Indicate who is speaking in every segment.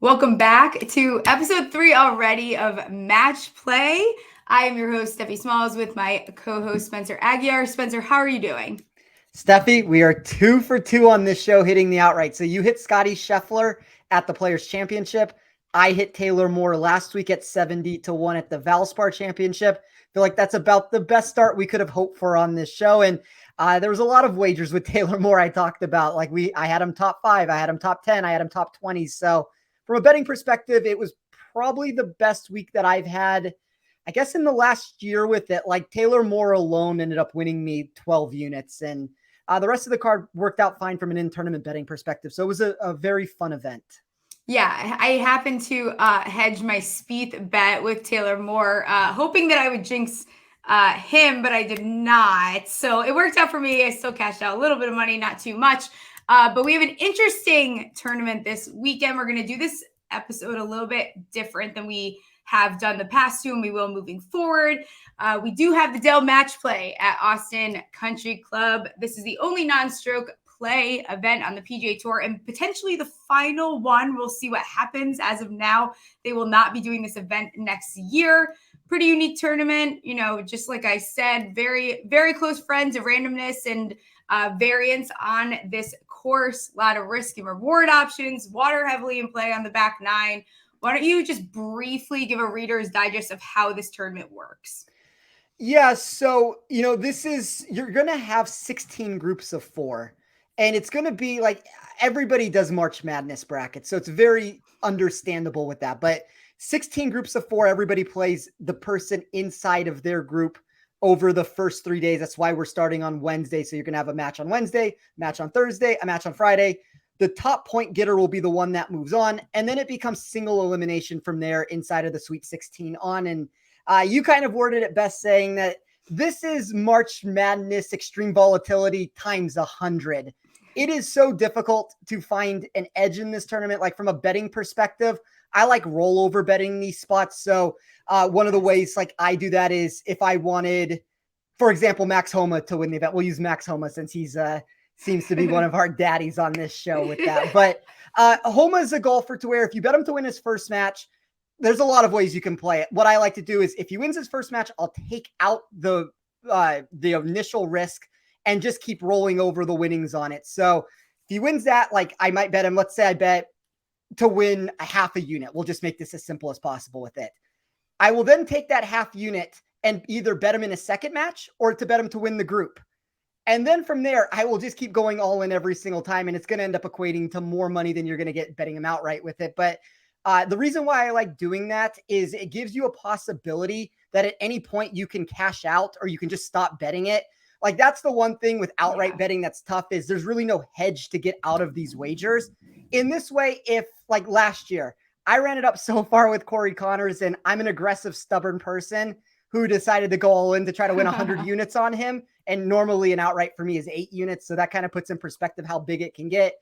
Speaker 1: Welcome back to episode 3 already of Match Play. I am your host, Steffi Smalls, with my co-host, Spencer Aguiar. Spencer, how are you doing?
Speaker 2: Steffi, we are 2 for 2 on this show hitting the outright. So you hit Scotty Scheffler at the Players' Championship. I hit Taylor Moore last week at 70-1 at the Valspar Championship. I feel like that's about the best start we could have hoped for on this show. And there was a lot of wagers with Taylor Moore I talked about. I had him top 5, I had him top 10, I had him top 20. So from a betting perspective, it was probably the best week that I've had, I guess, in the last year with it. Like Taylor Moore alone ended up winning me 12 units, and the rest of the card worked out fine from an in-tournament betting perspective. So it was a very fun event.
Speaker 1: Yeah, I happened to hedge my Spieth bet with Taylor Moore, hoping that I would jinx him, but I did not. So it worked out for me. I still cashed out a little bit of money, not too much. But we have an interesting tournament this weekend. We're going to do this episode a little bit different than we have done the past two, and we will moving forward. We do have the Dell Match Play at Austin Country Club. This is the only non-stroke play event on the PGA Tour and potentially the final one. We'll see what happens. As of now, they will not be doing this event next year. Pretty unique tournament, you know, just like I said, very, very close friends of randomness and variance on this course. A lot of risk and reward options, water heavily in play on the back nine. Why don't you just briefly give a Reader's Digest of how this tournament works?
Speaker 2: Yeah, so, you're going to have 16 groups of 4, and it's going to be like everybody does March Madness brackets, so it's very understandable with that. But 16 groups of 4, everybody plays the person inside of their group over the first 3 days. That's why we're starting on Wednesday. So you're going to have a match on Wednesday, match on Thursday, a match on Friday. The top point getter will be the one that moves on, and then it becomes single elimination from there inside of the Sweet 16 on. And you kind of worded it best saying that this is March Madness extreme volatility times 100. It is so difficult to find an edge in this tournament. Like from a betting perspective, I like rollover betting these spots. So one of the ways like I do that is if I wanted, for example, Max Homa to win the event, we'll use Max Homa since he's seems to be one of our daddies on this show with that. But Homa is a golfer to where if you bet him to win his first match, there's a lot of ways you can play it. What I like to do is if he wins his first match, I'll take out the initial risk and just keep rolling over the winnings on it. So if he wins that, like I might bet him, let's say I bet to win a half a unit. We'll just make this as simple as possible with it. I will then take that half unit and either bet him in a second match or to bet him to win the group. And then from there, I will just keep going all in every single time. And it's going to end up equating to more money than you're going to get betting him outright with it. But the reason why I like doing that is it gives you a possibility that at any point you can cash out or you can just stop betting it. Like that's the one thing with outright betting that's tough is there's really no hedge to get out of these wagers. In this way, if like last year, I ran it up so far with Corey Connors and I'm an aggressive, stubborn person who decided to go all in to try to win 100 units on him. And normally an outright for me is 8 units. So that kind of puts in perspective how big it can get.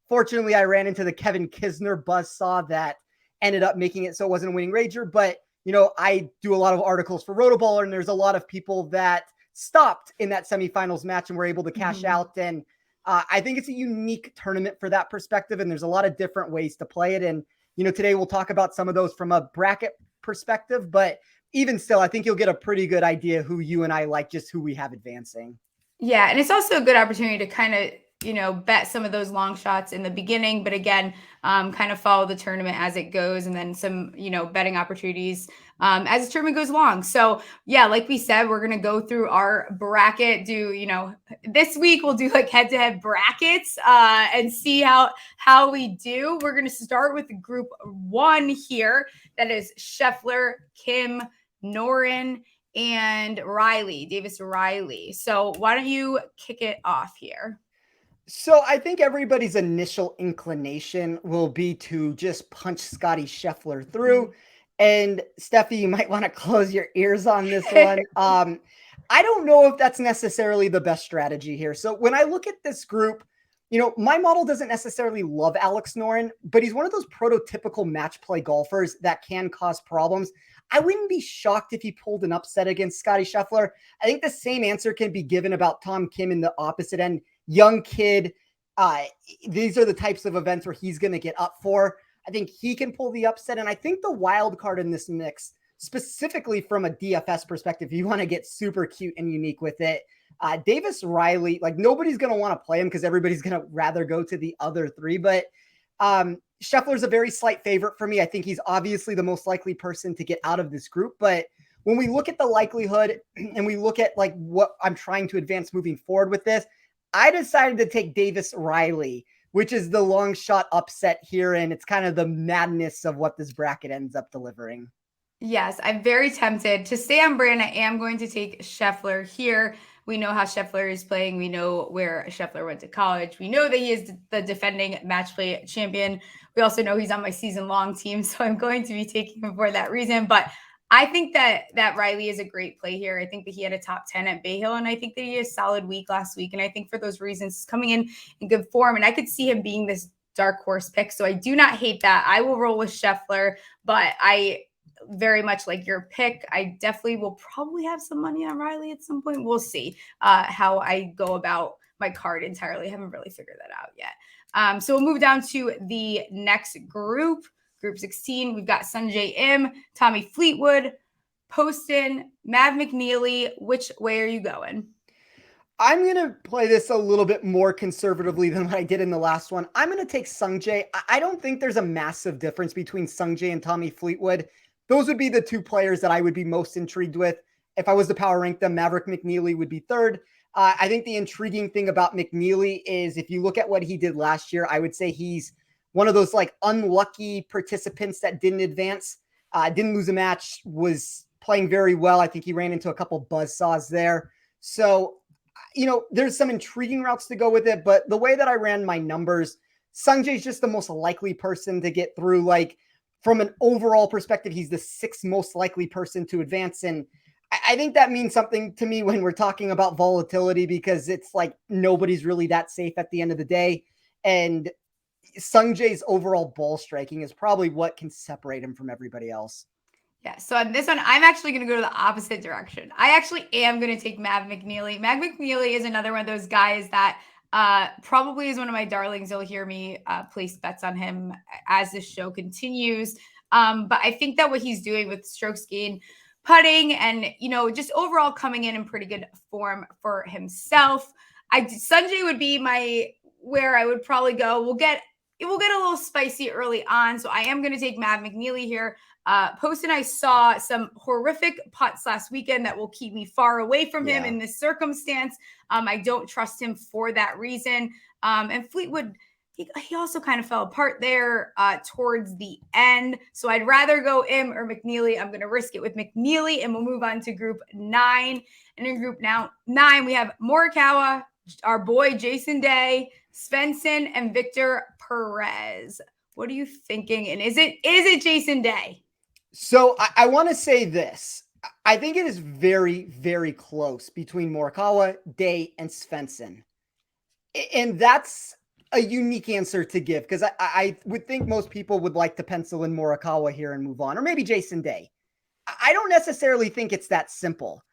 Speaker 2: Fortunately, I ran into the Kevin Kisner buzzsaw that ended up making it so it wasn't a winning wager. But, you know, I do a lot of articles for Rotoballer, and there's a lot of people that stopped in that semifinals match and were able to cash out. And I think it's a unique tournament for that perspective. And there's a lot of different ways to play it. And, you know, today we'll talk about some of those from a bracket perspective, but even still, I think you'll get a pretty good idea who you and I like, just who we have advancing.
Speaker 1: Yeah. And it's also a good opportunity to kind of, you know, bet some of those long shots in the beginning, but again, kind of follow the tournament as it goes, and then some, you know, betting opportunities as the tournament goes along. So yeah, like we said, we're going to go through our bracket, this week we'll do like head-to-head brackets and see how we do. We're going to start with group 1 here. That is Scheffler, Kim, Noren, and Davis Riley. So why don't you kick it off here?
Speaker 2: So I think everybody's initial inclination will be to just punch Scotty Scheffler through. And Steffi, you might want to close your ears on this one. I don't know if that's necessarily the best strategy here. So when I look at this group, you know, my model doesn't necessarily love Alex Noren, but he's one of those prototypical match play golfers that can cause problems. I wouldn't be shocked if he pulled an upset against Scotty Scheffler. I think the same answer can be given about Tom Kim in the opposite end. Young kid. These are the types of events where he's going to get up for. I think he can pull the upset. And I think the wild card in this mix, specifically from a DFS perspective, you want to get super cute and unique with it. Davis Riley, like nobody's going to want to play him because everybody's going to rather go to the other three. But Scheffler's a very slight favorite for me. I think he's obviously the most likely person to get out of this group. But when we look at the likelihood and we look at like what I'm trying to advance moving forward with this, I decided to take Davis Riley, which is the long shot upset here. And it's kind of the madness of what this bracket ends up delivering.
Speaker 1: Yes, I'm very tempted to stay on brand. I am going to take Scheffler here. We know how Scheffler is playing. We know where Scheffler went to college. We know that he is the defending match play champion. We also know he's on my season-long team, so I'm going to be taking him for that reason. But I think that Riley is a great play here. I think that he had a top 10 at Bay Hill, and I think that he had a solid week last week. And I think for those reasons, he's coming in good form, and I could see him being this dark horse pick. So I do not hate that. I will roll with Scheffler, but I very much like your pick. I definitely will probably have some money on Riley at some point. We'll see how I go about my card entirely. I haven't really figured that out yet. So we'll move down to the next group. Group 16, we've got Sungjae Im, Tommy Fleetwood, Poston, Mav McNealy. Which way are you going?
Speaker 2: I'm going to play this a little bit more conservatively than what I did in the last one. I'm going to take Sungjae. I don't think there's a massive difference between Sungjae and Tommy Fleetwood. Those would be the two players that I would be most intrigued with. If I was to power rank them, Maverick McNealy would be third. I think the intriguing thing about McNealy is if you look at what he did last year, I would say he's one of those like unlucky participants that didn't advance, didn't lose a match, was playing very well. I think he ran into a couple buzzsaws there. So, there's some intriguing routes to go with it, but the way that I ran my numbers, Sungjae's just the most likely person to get through. Like from an overall perspective, he's the sixth most likely person to advance. And I think that means something to me when we're talking about volatility, because it's like nobody's really that safe at the end of the day. And Sungjae's overall ball striking is probably what can separate him from everybody else.
Speaker 1: Yeah, so on this one, I'm actually going to go to the opposite direction. I actually am going to take Mav McNealy. Mav McNealy is another one of those guys that probably is one of my darlings. You'll hear me place bets on him as this show continues. But I think that what he's doing with strokes gained, putting, and just overall coming in pretty good form for himself. Sungjae would be where I would probably go. We'll get a little spicy early on, so I am going to take Mav McNealy here. Poston, I saw some horrific putts last weekend that will keep me far away from him in this circumstance. I don't trust him for that reason. And Fleetwood, he also kind of fell apart there towards the end. So I'd rather go Im or McNealy. I'm going to risk it with McNealy, and we'll move on to group 9. And in group 9, we have Morikawa, our boy Jason Day, Svensson, and Victor Perez. What are you thinking? And is it Jason Day?
Speaker 2: So I want to say this. I think it is very, very close between Morikawa, Day, and Svensson. And that's a unique answer to give, because I would think most people would like to pencil in Morikawa here and move on, or maybe Jason Day. I don't necessarily think it's that simple.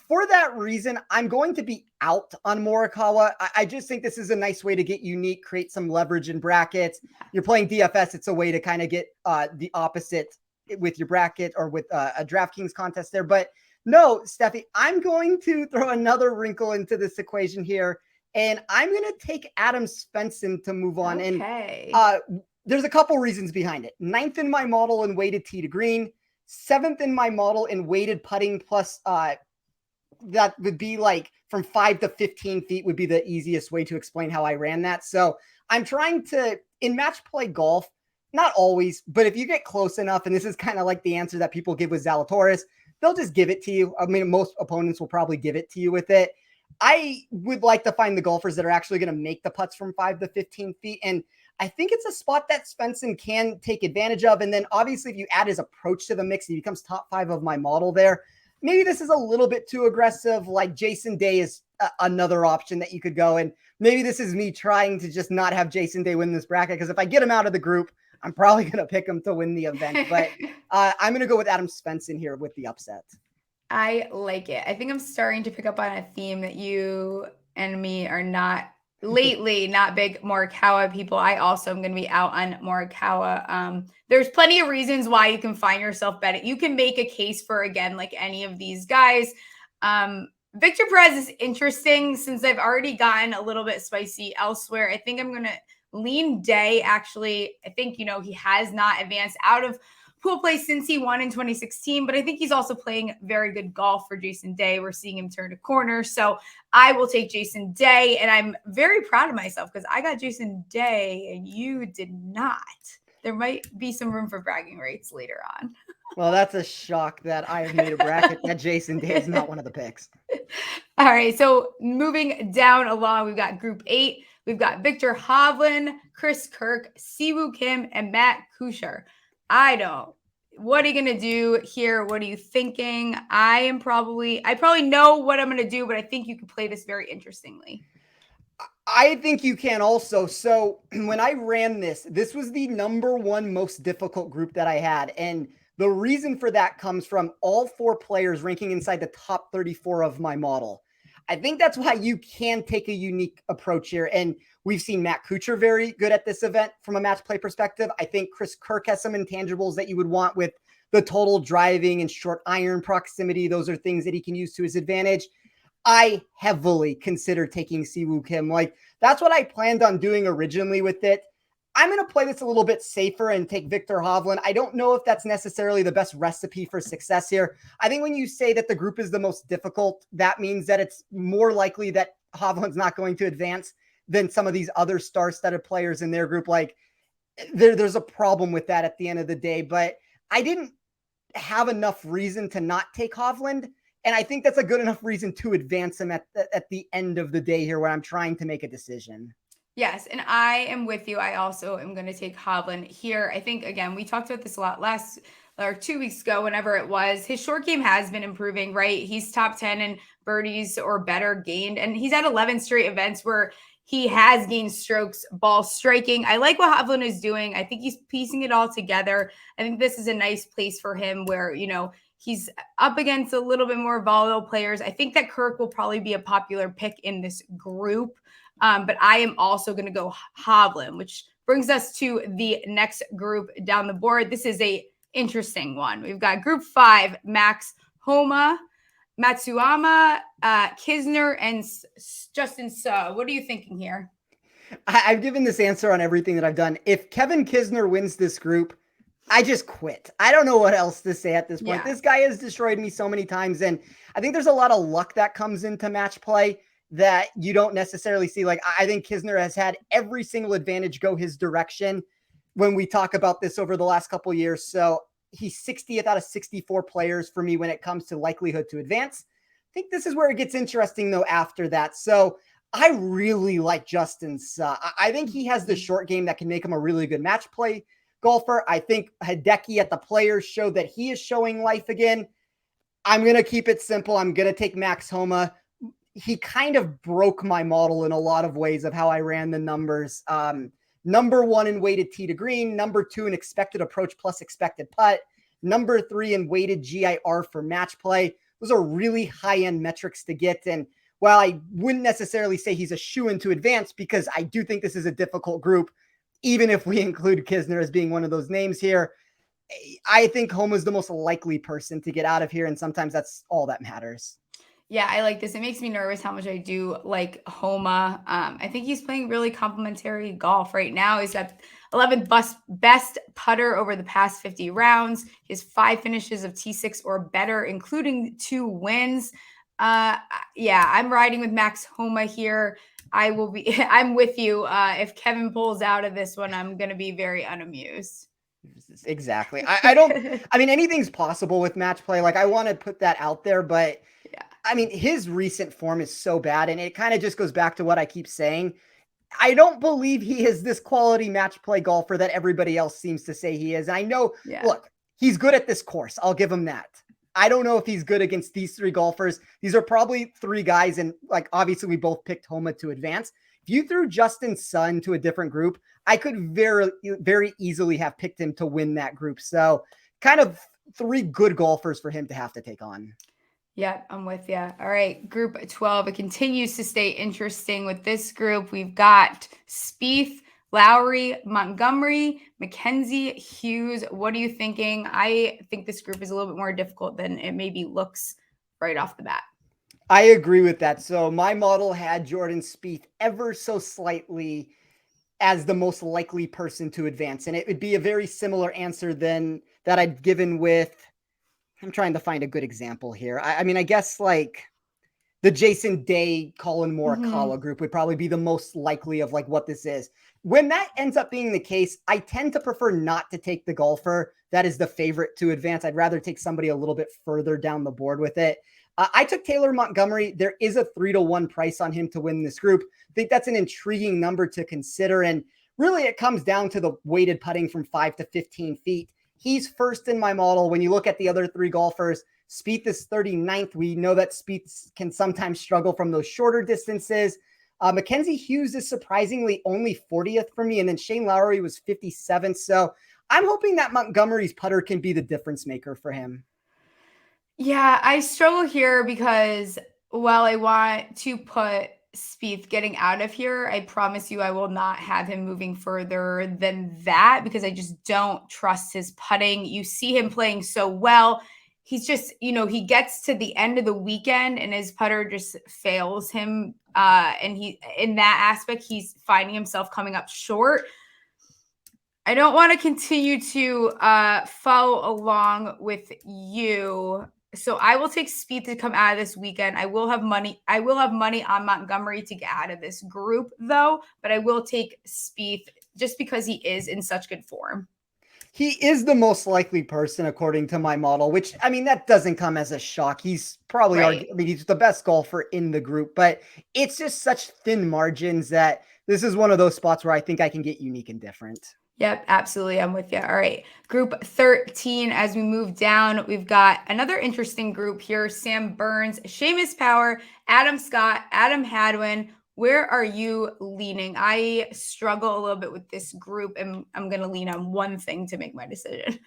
Speaker 2: For that reason, I'm going to be out on Morikawa. I just think this is a nice way to get unique, create some leverage in brackets. You're playing DFS. It's a way to kind of get the opposite with your bracket or with a DraftKings contest there. But no, Steffi, I'm going to throw another wrinkle into this equation here, and I'm going to take Adam Svensson to move on.
Speaker 1: Okay.
Speaker 2: And there's a couple reasons behind it. 9th in my model in weighted tee to green, 7th in my model in weighted putting plus that would be like from 5 to 15 feet would be the easiest way to explain how I ran that. So I'm trying to, in match play golf, not always, but if you get close enough, and this is kind of like the answer that people give with Zalatoris, they'll just give it to you. I mean, most opponents will probably give it to you with it. I would like to find the golfers that are actually going to make the putts from 5 to 15 feet. And I think it's a spot that Svensson can take advantage of. And then obviously if you add his approach to the mix, he becomes top 5 of my model there. Maybe this is a little bit too aggressive. Like Jason Day is another option that you could go. And maybe this is me trying to just not have Jason Day win this bracket, because if I get him out of the group, I'm probably going to pick him to win the event. But I'm going to go with Adam Svensson here with the upset.
Speaker 1: I like it. I think I'm starting to pick up on a theme that you and me are not lately not big Morikawa people. I also am going to be out on Morikawa. There's plenty of reasons why you can find yourself betting. You can make a case for, again, like any of these guys. Victor Perez is interesting since I've already gotten a little bit spicy elsewhere. I think I'm going to lean Day. Actually, I think, he has not advanced out of pool play since he won in 2016, but I think he's also playing very good golf for Jason Day. We're seeing him turn a corner. So I will take Jason Day, and I'm very proud of myself because I got Jason Day and you did not. There might be some room for bragging rights later on.
Speaker 2: Well, that's a shock that I have made a bracket that Jason Day is not one of the picks.
Speaker 1: All right, so moving down along, we've got Group 8. We've got Victor Hovland, Chris Kirk, Siwoo Kim, and Matt Kuchar. What are you going to do here? What are you thinking? I probably know what I'm going to do, but I think you can play this very interestingly.
Speaker 2: I think you can also. So when I ran this was the number one most difficult group that I had. And the reason for that comes from all 4 players ranking inside the top 34 of my model. I think that's why you can take a unique approach here. And we've seen Matt Kuchar very good at this event from a match play perspective. I think Chris Kirk has some intangibles that you would want with the total driving and short iron proximity. Those are things that he can use to his advantage. I heavily considered taking Siwoo Kim. Like, that's what I planned on doing originally with it. I'm going to play this a little bit safer and take Victor Hovland. I don't know if that's necessarily the best recipe for success here. I think when you say that the group is the most difficult, that means that it's more likely that Hovland's not going to advance than some of these other star-studded players in their group. Like, there's a problem with that at the end of the day. But I didn't have enough reason to not take Hovland. And I think that's a good enough reason to advance him at the end of the day here when I'm trying to make a decision.
Speaker 1: Yes, and I am with you. I also am going to take Hovland here. I think, again, we talked about this a lot 2 weeks ago, whenever it was. His short game has been improving, right? He's top 10 in birdies or better gained, and he's had 11 straight events where he has gained strokes, ball striking. I like what Hovland is doing. I think he's piecing it all together. I think this is a nice place for him where, he's up against a little bit more volatile players. I think that Kirk will probably be a popular pick in this group. But I am also going to go Hovland, which brings us to the next group down the board. This is a interesting one. We've got Group 5, Max Homa, Matsuyama, Kisner, and Justin Suh. What are you thinking here?
Speaker 2: I've given this answer on everything that I've done. If Kevin Kisner wins this group, I just quit. I don't know what else to say at this point. Yeah. This guy has destroyed me so many times. And I think there's a lot of luck that comes into match play that you don't necessarily see. Like, I think Kisner has had every single advantage go his direction when we talk about this over the last couple of years. So he's 60th out of 64 players for me when it comes to likelihood to advance. I think this is where it gets interesting, though, after that. So I really like Justin Suh. I think he has the short game that can make him a really good match play golfer. I think Hideki at the Players showed that he is showing life again. I'm going to keep it simple. I'm going to take Max Homa. He kind of broke my model in a lot of ways of how I ran the numbers. Number 1 in weighted tee to green, number 2 in expected approach plus expected putt, number 3 in weighted GIR for match play. Those are really high-end metrics to get. And while I wouldn't necessarily say he's a shoo-in to advance, because I do think this is a difficult group, even if we include Kisner as being one of those names here, I think Homa is the most likely person to get out of here. And sometimes that's all that matters.
Speaker 1: Yeah, I like this. It makes me nervous how much I do like Homa. I think he's playing really complimentary golf right now. He's got 11th best putter over the past 50 rounds. He has 5 finishes of T6 or better, including 2 wins. Yeah, I'm riding with Max Homa here. I'm with you. If Kevin pulls out of this one, I'm going to be very unamused.
Speaker 2: Exactly. I mean, anything's possible with match play. Like, I want to put that out there, but yeah. I mean, his recent form is so bad, and it kind of just goes back to what I keep saying. I don't believe he is this quality match play golfer that everybody else seems to say he is. And I know, Look, he's good at this course. I'll give him that. I don't know if he's good against these 3 golfers. These are probably 3 guys, and like, obviously we both picked Homa to advance. If you threw Justin Suh into a different group, I could very, very easily have picked him to win that group. So kind of 3 good golfers for him to have to take on.
Speaker 1: Yep, I'm with you. All right, group 12. It continues to stay interesting with this group. We've got Spieth, Lowry, Montgomery, McKenzie, Hughes. What are you thinking? I think this group is a little bit more difficult than it maybe looks right off the bat.
Speaker 2: I agree with that. So my model had Jordan Spieth ever so slightly as the most likely person to advance. And it would be a very similar answer than that I'd given with, I'm trying to find a good example here. I mean, I guess like the Jason Day, Colin Morikawa group would probably be the most likely of like what this is. When that ends up being the case, I tend to prefer not to take the golfer that is the favorite to advance. I'd rather take somebody a little bit further down the board with it. I took Taylor Montgomery. There is a 3-1 price on him to win this group. I think that's an intriguing number to consider. And really, it comes down to the weighted putting from 5 to 15 feet. He's first in my model. When you look at the other three golfers, Spieth is 39th. We know that Spieth can sometimes struggle from those shorter distances. Mackenzie Hughes is surprisingly only 40th for me. And then Shane Lowry was 57th. So I'm hoping that Montgomery's putter can be the difference maker for him.
Speaker 1: Yeah, I struggle here because while I want to put Spieth getting out of here, I promise you I will not have him moving further than that because I just don't trust his putting. You see him playing so well. He's just, he gets to the end of the weekend and his putter just fails him. And he, in that aspect, he's finding himself coming up short. I don't want to continue to follow along with you. So I will take Spieth to come out of this weekend. I will have money on Montgomery to get out of this group, though. But I will take Spieth just because he is in such good form.
Speaker 2: He is the most likely person according to my model, which, I mean, that doesn't come as a shock. He's probably,
Speaker 1: right.
Speaker 2: He's the best golfer in the group, but it's just such thin margins that this is one of those spots where I think I can get unique and different.
Speaker 1: Yep, absolutely. I'm with you. All right. Group 13, as we move down, we've got another interesting group here. Sam Burns, Seamus Power, Adam Scott, Adam Hadwin. Where are you leaning? I struggle a little bit with this group, and I'm going to lean on one thing to make my decision.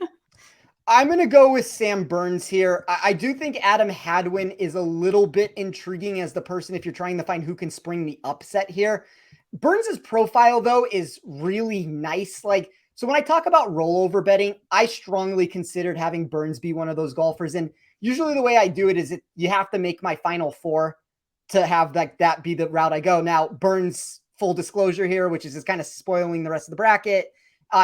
Speaker 2: I'm going to go with Sam Burns here. I do think Adam Hadwin is a little bit intriguing as the person if you're trying to find who can spring the upset here. Burns's profile, though, is really nice. So when I talk about rollover betting, I strongly considered having Burns be one of those golfers. And usually the way I do it is you have to make my final four to have that be the route I go. Now, Burns, full disclosure here, which is just kind of spoiling the rest of the bracket,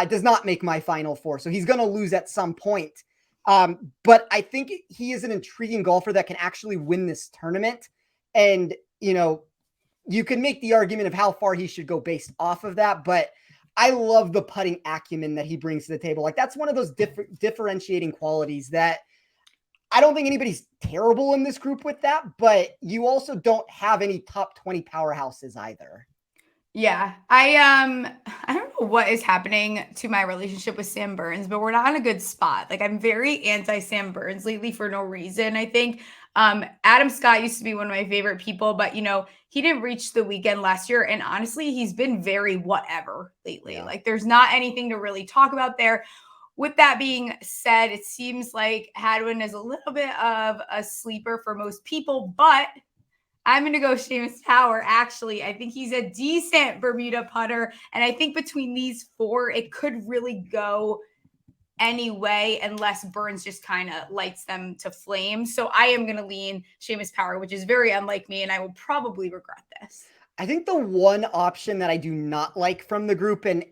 Speaker 2: does not make my final four. So he's going to lose at some point. But I think he is an intriguing golfer that can actually win this tournament. And, you can make the argument of how far he should go based off of that, but I love the putting acumen that he brings to the table. That's one of those differentiating qualities that I don't think anybody's terrible in this group with that, but you also don't have any top 20 powerhouses either.
Speaker 1: Yeah, I don't know what is happening to my relationship with Sam Burns, but we're not in a good spot. I'm very anti Sam Burns lately for no reason. I think Adam Scott used to be one of my favorite people, but he didn't reach the weekend last year, and honestly, he's been very whatever lately. Yeah. There's not anything to really talk about there. With that being said, it seems like Hadwin is a little bit of a sleeper for most people, but I'm going to go Seamus Power. Actually, I think he's a decent Bermuda putter. And I think between these four, it could really go anyway, unless Burns just kind of lights them to flame. So I am going to lean Seamus Power, which is very unlike me. And I will probably regret this.
Speaker 2: I think the one option that I do not like from the group, and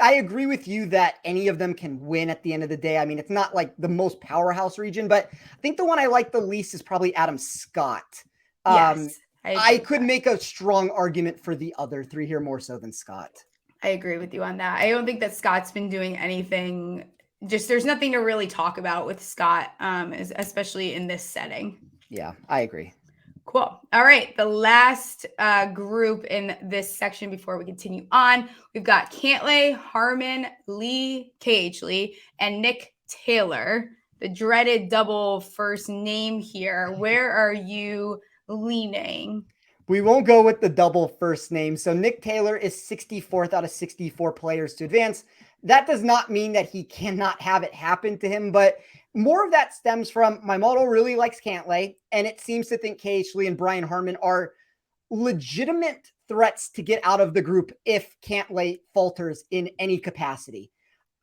Speaker 2: I agree with you that any of them can win at the end of the day. I mean, it's not like the most powerhouse region, but I think the one I like the least is probably Adam Scott.
Speaker 1: Yes,
Speaker 2: I could make a strong argument for the other three here more so than Scott.
Speaker 1: I agree with you on that. I don't think that Scott's been doing anything. Just there's nothing to really talk about with Scott, especially in this setting.
Speaker 2: Yeah, I agree.
Speaker 1: Cool. All right. The last group in this section before we continue on, we've got Cantlay, Harman, KH Lee, and Nick Taylor, the dreaded double first name here. Where are you leaning?
Speaker 2: We won't go with the double first name. So Nick Taylor is 64th out of 64 players to advance. That does not mean that he cannot have it happen to him, but more of that stems from my model really likes Cantlay, and it seems to think KH Lee and Brian Harman are legitimate threats to get out of the group if Cantlay falters in any capacity.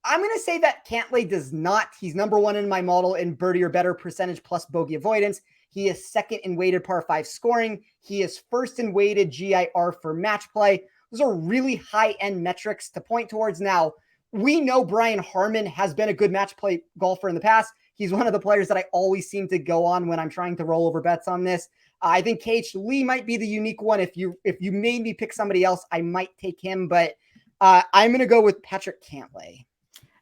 Speaker 2: I'm going to say that Cantlay does not. He's number one in my model in birdie or better percentage plus bogey avoidance. He is second in weighted par 5 scoring. He is first in weighted GIR for match play. Those are really high-end metrics to point towards. Now, we know Brian Harman has been a good match play golfer in the past. He's one of the players that I always seem to go on when I'm trying to roll over bets on this. I think KH Lee might be the unique one. If you made me pick somebody else, I might take him, but I'm going to go with Patrick Cantlay.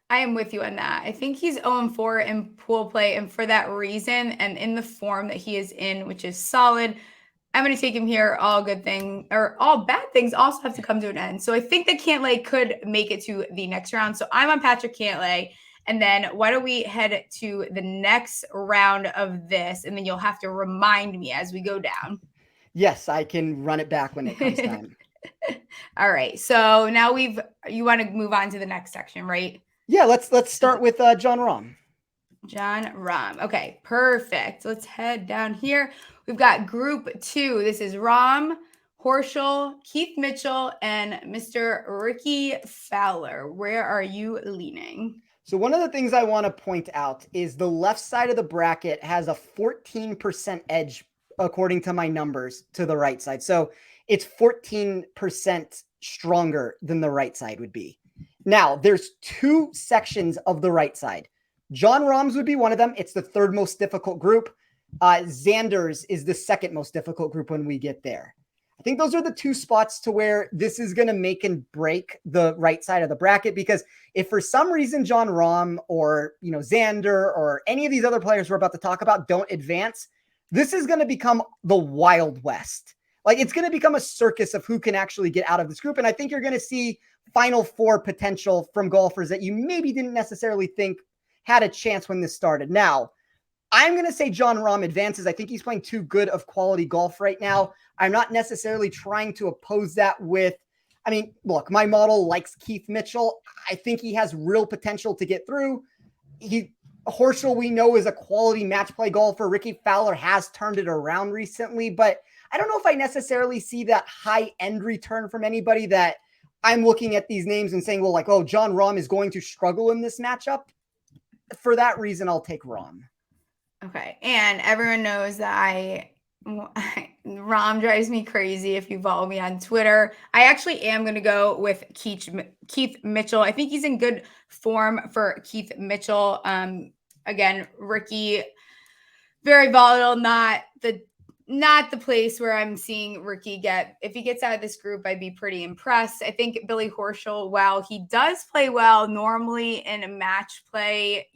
Speaker 1: I am with you on that. I think he's 0-4 in pool play, and for that reason, and in the form that he is in, which is solid, I'm going to take him here. All good things, or all bad things, also have to come to an end. So I think that Cantlay could make it to the next round. So I'm on Patrick Cantlay. And then why don't we head to the next round of this, and then you'll have to remind me as we go down.
Speaker 2: Yes, I can run it back when it comes time.
Speaker 1: All right. So now you want to move on to the next section, right?
Speaker 2: Yeah, let's start with Jon Rahm.
Speaker 1: Jon Rahm. Okay, perfect. Let's head down here. We've got group 2. This is Rahm, Horschel, Keith Mitchell, and Mr. Ricky Fowler. Where are you leaning?
Speaker 2: So one of the things I want to point out is the left side of the bracket has a 14% edge according to my numbers to the right side. So it's 14% stronger than the right side would be. Now, there's 2 sections of the right side. Jon Rahm's would be one of them. It's the third most difficult group. Xander's is the second most difficult group when we get there. I think those are the 2 spots to where this is going to make and break the right side of the bracket, because if for some reason Jon Rahm or, Xander or any of these other players we're about to talk about don't advance, this is going to become the Wild West. Like, it's going to become a circus of who can actually get out of this group. And I think you're going to see Final Four potential from golfers that you maybe didn't necessarily think had a chance when this started. Now, I'm going to say Jon Rahm advances. I think he's playing too good of quality golf right now. I'm not necessarily trying to oppose that with, look, my model likes Keith Mitchell. I think he has real potential to get through. Horschel, we know, is a quality match play golfer. Ricky Fowler has turned it around recently, but I don't know if I necessarily see that high end return from anybody that I'm looking at these names and saying, well, Jon Rahm is going to struggle in this matchup. For that reason, I'll take Rahm.
Speaker 1: Okay. And everyone knows that Rahm drives me crazy if you follow me on Twitter. I actually am going to go with Keith Mitchell. I think he's in good form for Keith Mitchell. Again, Ricky, very volatile, not the place where I'm seeing Ricky get. If he gets out of this group, I'd be pretty impressed. I think Billy Horschel, while he does play well normally in a match play,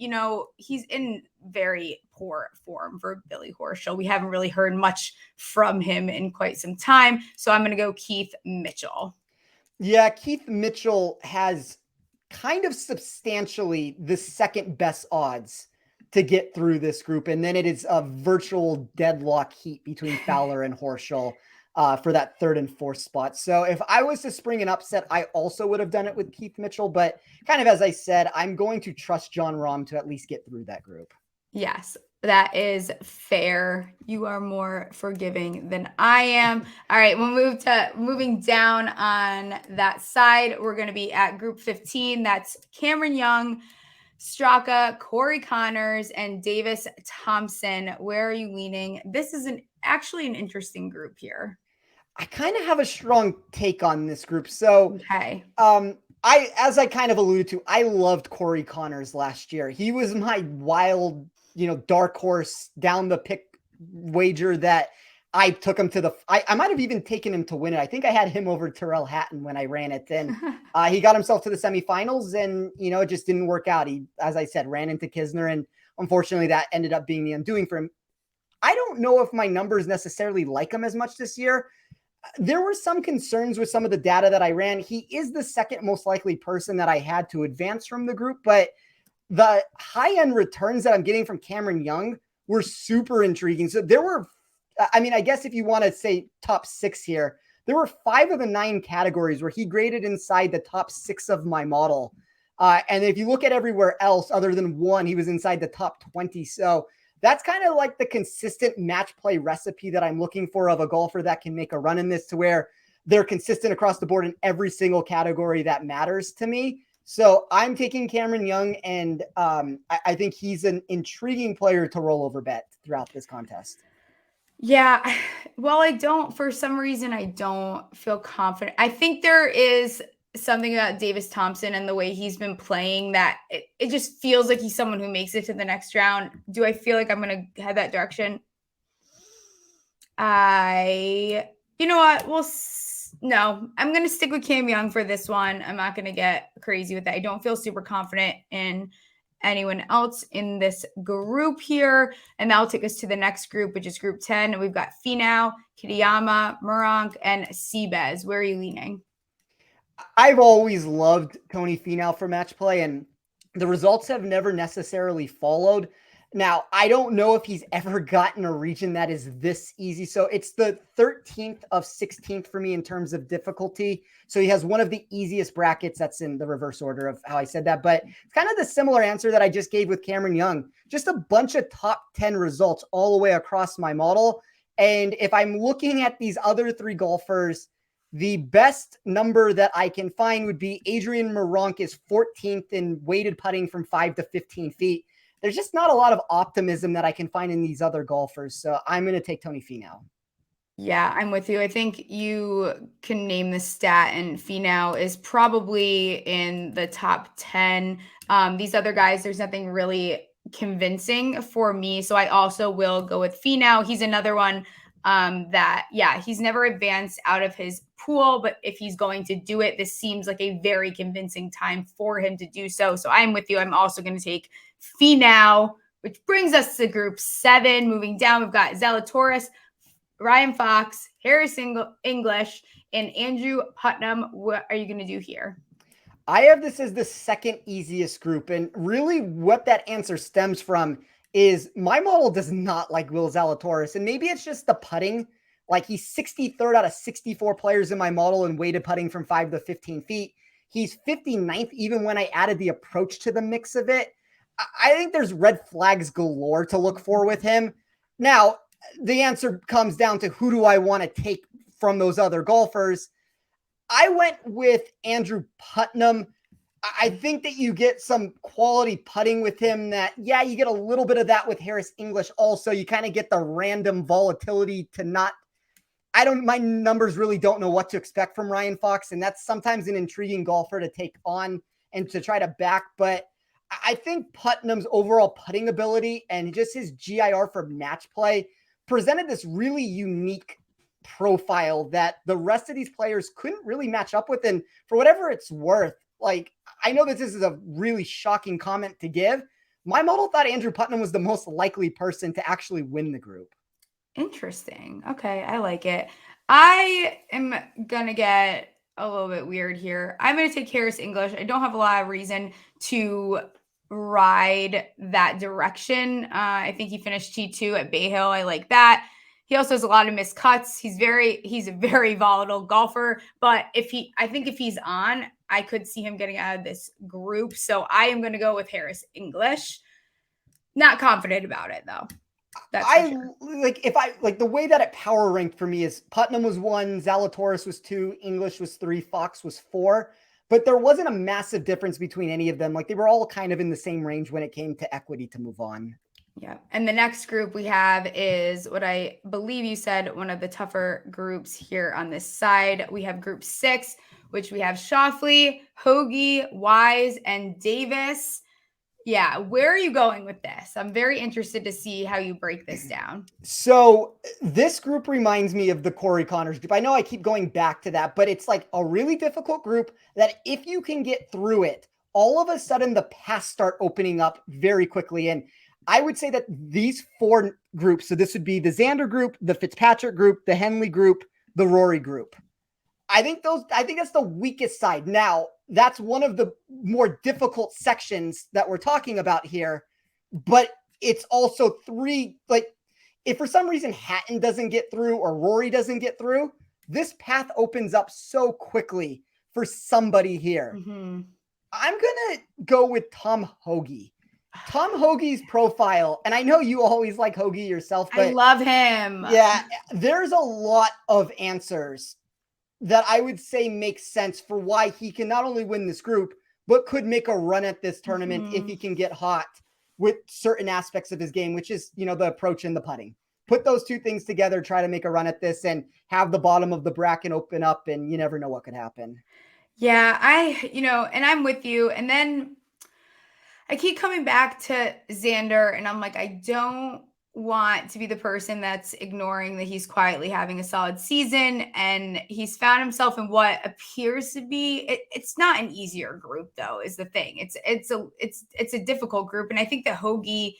Speaker 1: he's in very poor form for Billy Horschel. We haven't really heard much from him in quite some time. So I'm going to go Keith Mitchell.
Speaker 2: Yeah, Keith Mitchell has kind of substantially the second best odds to get through this group. And then it is a virtual deadlock heat between Fowler and Horschel for that 3rd and 4th spot. So if I was to spring an upset, I also would have done it with Keith Mitchell. But kind of as I said, I'm going to trust Jon Rahm to at least get through that group.
Speaker 1: Yes, that is fair. You are more forgiving than I am. All right, we'll moving down on that side. We're going to be at group 15. That's Cameron Young, Straka, Corey Connors, and Davis Thompson. Where are you leaning? This is actually an interesting group here.
Speaker 2: I kind of have a strong take on this group. So,
Speaker 1: okay.
Speaker 2: As I kind of alluded to, I loved Corey Connors last year. He was my wild, dark horse down the pick wager that I took him to I might have even taken him to win it. I think I had him over Tyrrell Hatton when I ran it. Then he got himself to the semifinals and, it just didn't work out. He, as I said, ran into Kisner, and unfortunately that ended up being the undoing for him. I don't know if my numbers necessarily like him as much this year. There were some concerns with some of the data that I ran. He is the second most likely person that I had to advance from the group, but the high-end returns that I'm getting from Cameron Young were super intriguing. So there were, I guess if you want to say top 6 here, there were 5 of the 9 categories where he graded inside the top 6 of my model. And if you look at everywhere else, other than one, he was inside the top 20. So that's kind of like the consistent match play recipe that I'm looking for of a golfer that can make a run in this, to where they're consistent across the board in every single category that matters to me. So I'm taking Cameron Young, and I think he's an intriguing player to roll over bet throughout this contest.
Speaker 1: Yeah. Well, for some reason, I don't feel confident. I think there is something about Davis Thompson and the way he's been playing that it just feels like he's someone who makes it to the next round. Do I feel like I'm going to head that direction? You know what? No, I'm going to stick with Cam Young for this one. I'm not going to get crazy with that. I don't feel super confident in anyone else in this group here. And that'll take us to the next group, which is group 10. And we've got Finau, Kitayama, Meronk, and Seabez. Where are you leaning?
Speaker 2: I've always loved Tony Finau for match play, and the results have never necessarily followed. Now, I don't know if he's ever gotten a region that is this easy. So it's the 13th of 16th for me in terms of difficulty. So he has one of the easiest brackets. That's in the reverse order of how I said that. But it's kind of the similar answer that I just gave with Cameron Young. Just a bunch of top 10 results all the way across my model. And if I'm looking at these other three golfers, the best number that I can find would be Adrian Meronk is 14th in weighted putting from 5 to 15 feet. There's just not a lot of optimism that I can find in these other golfers. So I'm going to take Tony Finau.
Speaker 1: Yeah, I'm with you. I think you can name the stat, and Finau is probably in the top 10. These other guys, there's nothing really convincing for me. So I also will go with Finau. He's another one he's never advanced out of his pool, but if he's going to do it, this seems like a very convincing time for him to do so. So I'm with you. I'm also going to take Finau, which brings us to group 7. Moving down, we've got Zalatoris, Ryan Fox, Harris English, and Andrew Putnam. What are you going to do here?
Speaker 2: I have this as the second easiest group. And really what that answer stems from is my model does not like Will Zalatoris. And maybe it's just the putting. Like, he's 63rd out of 64 players in my model in weighted putting from 5 to 15 feet. He's 59th, even when I added the approach to the mix of it. I think there's red flags galore to look for with him. Now, the answer comes down to who do I want to take from those other golfers? I went with Andrew Putnam. I think that you get some quality putting with him that, yeah, you get a little bit of that with Harris English also. You kind of get the random volatility to not, my numbers really don't know what to expect from Ryan Fox. And that's sometimes an intriguing golfer to take on and to try to back. But I think Putnam's overall putting ability and just his GIR for match play presented this really unique profile that the rest of these players couldn't really match up with. And for whatever it's worth, like, I know that this is a really shocking comment to give. My model thought Andrew Putnam was the most likely person to actually win the group.
Speaker 1: Interesting. Okay, I like it. I am going to get a little bit weird here. I'm going to take Harris English. I don't have a lot of reason to ride that direction. I think he finished T2 at Bay Hill. I like that. He also has a lot of missed cuts. He's a very volatile golfer, but I think if he's on, I could see him getting out of this group. So I am going to go with Harris English. Not confident about it though.
Speaker 2: The way that it power ranked for me is Putnam was 1, Zalatoris was 2, English was 3, Fox was 4. But there wasn't a massive difference between any of them. Like, they were all kind of in the same range when it came to equity to move on.
Speaker 1: Yeah. And the next group we have is what I believe you said, one of the tougher groups here on this side. We have group 6, which we have Schauffele, Hoagie, Wise, and Davis. Yeah. Where are you going with this? I'm very interested to see how you break this down.
Speaker 2: So this group reminds me of the Corey Connors group. I know I keep going back to that, but it's like a really difficult group that if you can get through it, all of a sudden the paths start opening up very quickly. And I would say that these 4 groups, so this would be the Xander group, the Fitzpatrick group, the Henley group, the Rory group. I think that's the weakest side. Now, that's one of the more difficult sections that we're talking about here, but it's also 3, like, if for some reason Hatton doesn't get through or Rory doesn't get through, this path opens up so quickly for somebody here.
Speaker 1: Mm-hmm.
Speaker 2: I'm going to go with Tom Hoge. Tom Hoge's profile, and I know you always like Hoge yourself, but
Speaker 1: I love him.
Speaker 2: yeah, there's a lot of answers that I would say makes sense for why he can not only win this group, but could make a run at this tournament if he can get hot with certain aspects of his game, which is, the approach and the putting. Put those two things together, try to make a run at this and have the bottom of the bracket open up, and you never know what could happen.
Speaker 1: Yeah, and I'm with you. And then I keep coming back to Xander, and I'm like, I don't want to be the person that's ignoring that he's quietly having a solid season, and he's found himself in what appears to be it's not an easier group, though, is the thing. It's a difficult group, and I think that Hoge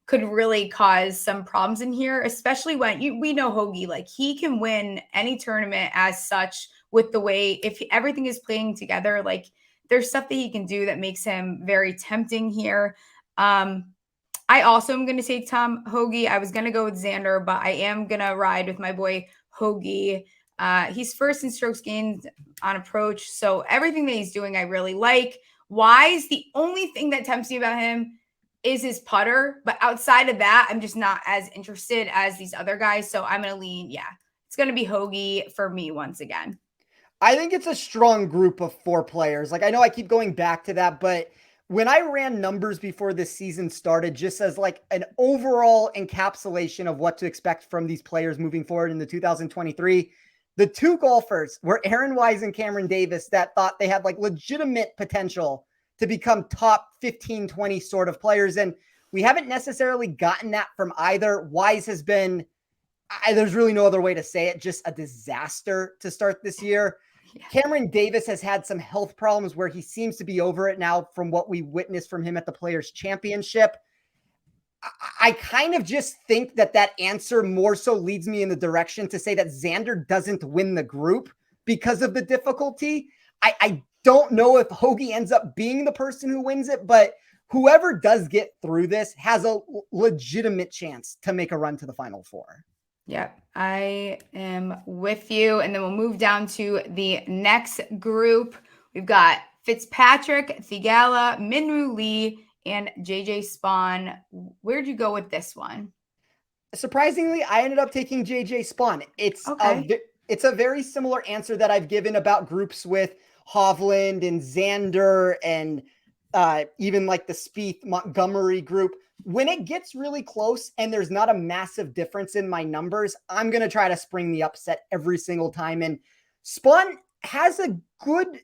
Speaker 1: could really cause some problems in here, especially when we know Hoge, like, he can win any tournament as such with the way, if everything is playing together, like, there's stuff that he can do that makes him very tempting here. I also am going to take Tom Hoge. I was going to go with Xander, but I am going to ride with my boy Hoge. He's first in strokes gained on approach, so everything that he's doing I really like. Wise, the only thing that tempts me about him is his putter, but outside of that, I'm just not as interested as these other guys, so I'm going to lean, it's going to be Hoge for me once again.
Speaker 2: I think it's a strong group of 4 players. Like, I know I keep going back to that, but when I ran numbers before this season started, just as like an overall encapsulation of what to expect from these players moving forward in the 2023, the 2 golfers were Aaron Wise and Cameron Davis that thought they had like legitimate potential to become top 15, 20 sort of players. And we haven't necessarily gotten that from either. Wise has been, there's really no other way to say it, just a disaster to start this year. Yeah. Cameron Davis has had some health problems where he seems to be over it now from what we witnessed from him at the Players' Championship. I kind of just think that answer more so leads me in the direction to say that Xander doesn't win the group because of the difficulty. I don't know if Hoge ends up being the person who wins it, but whoever does get through this has a legitimate chance to make a run to the Final Four.
Speaker 1: Yep, I am with you. And then we'll move down to the next group. We've got Fitzpatrick, Theegala, Minwoo Lee, and JJ Spawn. Where'd you go with this one?
Speaker 2: Surprisingly, I ended up taking JJ Spawn. It's a very similar answer that I've given about groups with Hovland and Xander and even like the Spieth Montgomery group. When it gets really close and there's not a massive difference in my numbers, I'm going to try to spring the upset every single time. And Spawn has a good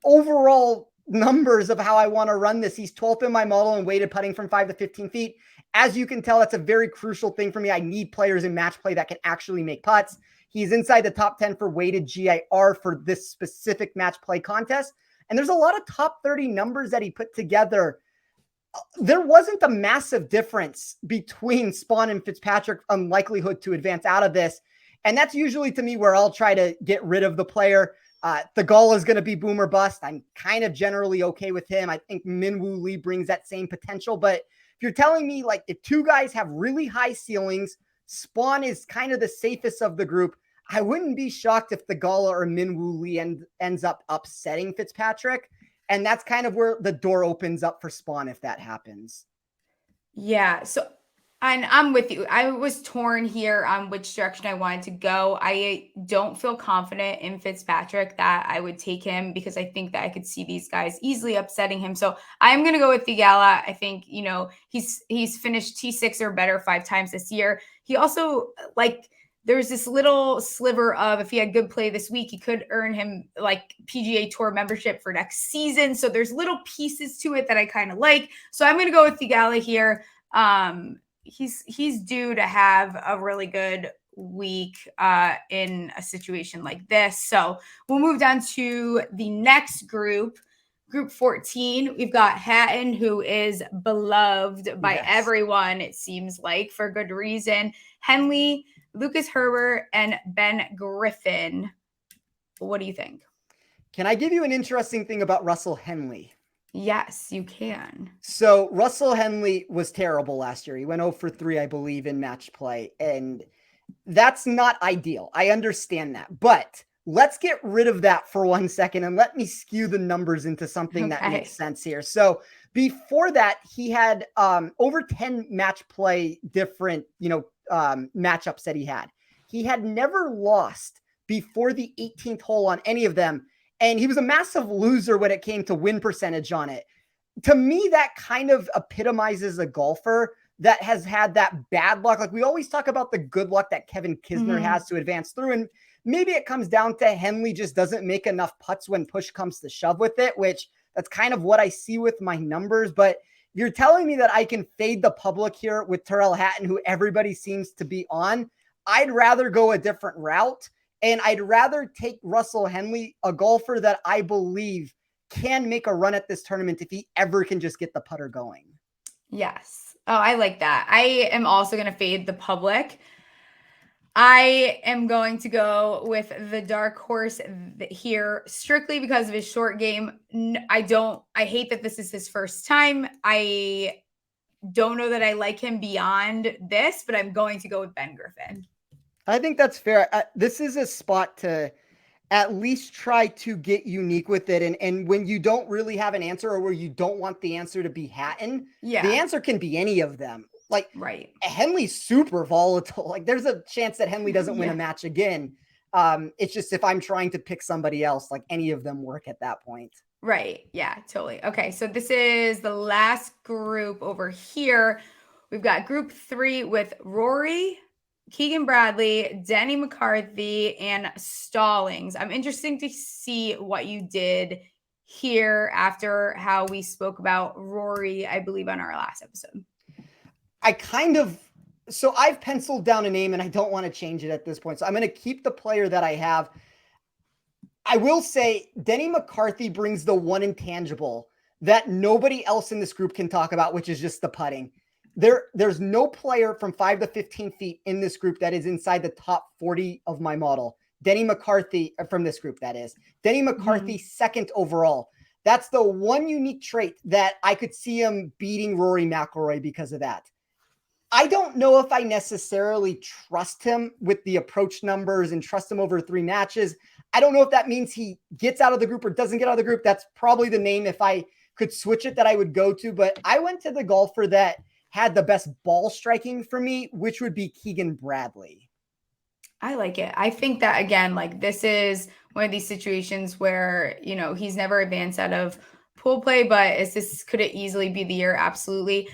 Speaker 2: overall numbers of how I want to run this. He's 12th in my model and weighted putting from 5 to 15 feet. As you can tell, that's a very crucial thing for me. I need players in match play that can actually make putts. He's inside the top 10 for weighted GIR for this specific match play contest. And there's a lot of top 30 numbers that he put together. There wasn't a massive difference between Spawn and Fitzpatrick on likelihood to advance out of this. And that's usually to me where I'll try to get rid of the player. Theegala is going to be boom or bust. I'm kind of generally okay with him. I think Minwoo Lee brings that same potential. But if you're telling me like if 2 guys have really high ceilings, Spawn is kind of the safest of the group, I wouldn't be shocked if Theegala or Minwoo Lee ends up upsetting Fitzpatrick. And that's kind of where the door opens up for Spawn if that happens.
Speaker 1: Yeah. So, and I'm with you. I was torn here on which direction I wanted to go. I don't feel confident in Fitzpatrick that I would take him because I think that I could see these guys easily upsetting him. So I'm going to go with Theegala. I think, he's finished T6 or better 5 times this year. He also there's this little sliver of if he had good play this week, he could earn him like PGA Tour membership for next season. So there's little pieces to it that I kind of like. So I'm going to go with Theegala here. He's due to have a really good week in a situation like this. So we'll move down to the next group. Group 14, we've got Hatton, who is beloved by everyone, it seems like, for good reason. Henley, Lucas Herbert, and Ben Griffin. What do you think?
Speaker 2: Can I give you an interesting thing about Russell Henley?
Speaker 1: Yes, you can.
Speaker 2: So Russell Henley was terrible last year. He went 0 for 3, I believe, in match play. And that's not ideal. I understand that. But Let's get rid of that for 1 second and let me skew the numbers into something that makes sense here. So before that, he had over 10 match play different, matchups that he had. He had never lost before the 18th hole on any of them. And he was a massive loser when it came to win percentage on it. To me, that kind of epitomizes a golfer that has had that bad luck. Like we always talk about the good luck that Kevin Kisner has to advance through. And maybe it comes down to Henley just doesn't make enough putts when push comes to shove with it, which that's kind of what I see with my numbers. But you're telling me that I can fade the public here with Tyrrell Hatton, who everybody seems to be on. I'd rather go a different route. And I'd rather take Russell Henley, a golfer that I believe can make a run at this tournament if he ever can just get the putter going.
Speaker 1: Yes. Oh, I like that. I am also going to fade the public. I am going to go with the dark horse here strictly because of his short game. I hate that this is his first time. I don't know that I like him beyond this, but I'm going to go with Ben Griffin.
Speaker 2: I think that's fair. This is a spot to at least try to get unique with it. And when you don't really have an answer or where you don't want the answer to be Hatton, the answer can be any of them. Like Henley's super volatile. Like there's a chance that Henley doesn't win a match again. It's just if I'm trying to pick somebody else, like any of them work at that point.
Speaker 1: Right. Yeah, totally. Okay. So this is the last group over here. We've got group 3 with Rory, Keegan Bradley, Denny McCarthy, and Stallings. I'm interested to see what you did here after how we spoke about Rory, I believe, on our last episode.
Speaker 2: So I've penciled down a name and I don't want to change it at this point. So I'm going to keep the player that I have. I will say Denny McCarthy brings the one intangible that nobody else in this group can talk about, which is just the putting. There's no player from 5 to 15 feet in this group that is inside the top 40 of my model. Denny McCarthy from this group, that is. Denny McCarthy, second overall. That's the one unique trait that I could see him beating Rory McIlroy because of that. I don't know if I necessarily trust him with the approach numbers and trust him over 3 matches. I don't know if that means he gets out of the group or doesn't get out of the group. That's probably the name, if I could switch it, that I would go to. But I went to the golfer that had the best ball striking for me, which would be Keegan Bradley.
Speaker 1: I like it. I think that, again, like this is one of these situations where, he's never advanced out of pool play, but could it easily be the year? Absolutely.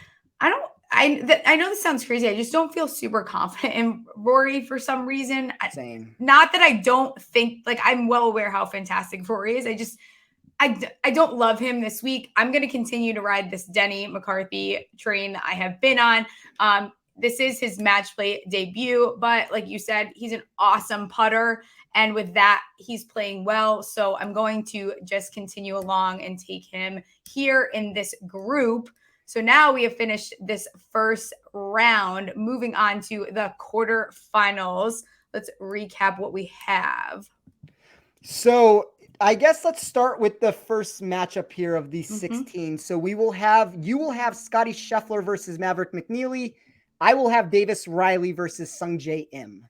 Speaker 1: I know this sounds crazy. I just don't feel super confident in Rory for some reason.
Speaker 2: Same.
Speaker 1: Not that I don't think, like, I'm well aware how fantastic Rory is. I don't love him this week. I'm going to continue to ride this Denny McCarthy train I have been on. This is his match play debut, but like you said, he's an awesome putter. And with that, he's playing well. So I'm going to just continue along and take him here in this group. So now we have finished this first round, moving on to the quarterfinals. Let's recap what we have.
Speaker 2: So I guess let's start with the first matchup here of these 16. So you will have Scotty Scheffler versus Maverick McNealy. I will have Davis Riley versus Sungjae Im.